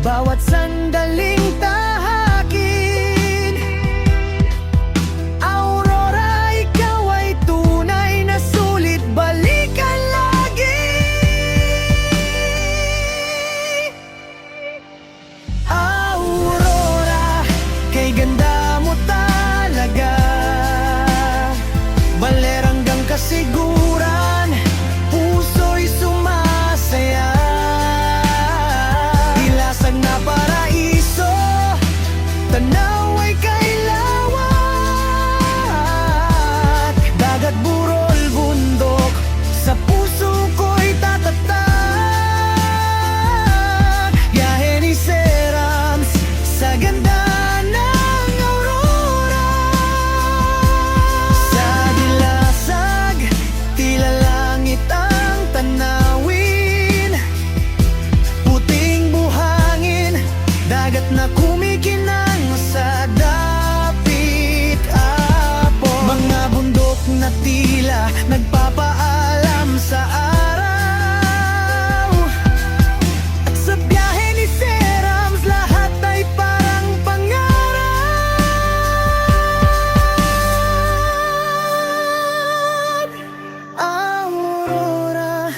bawat sandaling tahakin. Aurora, ikaw ay tunay na sulit, balikan lagi. Aurora, kay ganda mo talaga, baler hanggang kasiguran, puso'y sumasaya. Ilasag na paraiso, tanaw ay kailawat, dagat, burol, bundok, sa puso ko'y tatatak. Biyahe ni Serams sa ganda ng aurora. Sa dilasag, tila langit ang tanawin, puting buhangin, dagat na kumikinang sa dapit apon. Mga bundok na tila nagpapaalam sa araw, at sa biyahe ni Serams lahat ay parang pangarap. Aurora,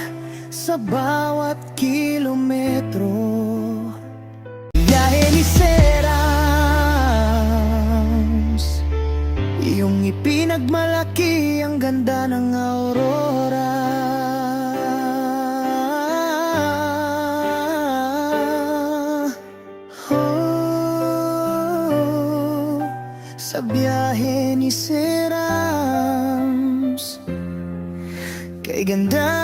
sa bawat kilometro, biyahe ni Serams, iyong ipinagmalaki ang ganda ng aurora. Oh, sa biyahe ni Serams, kay ganda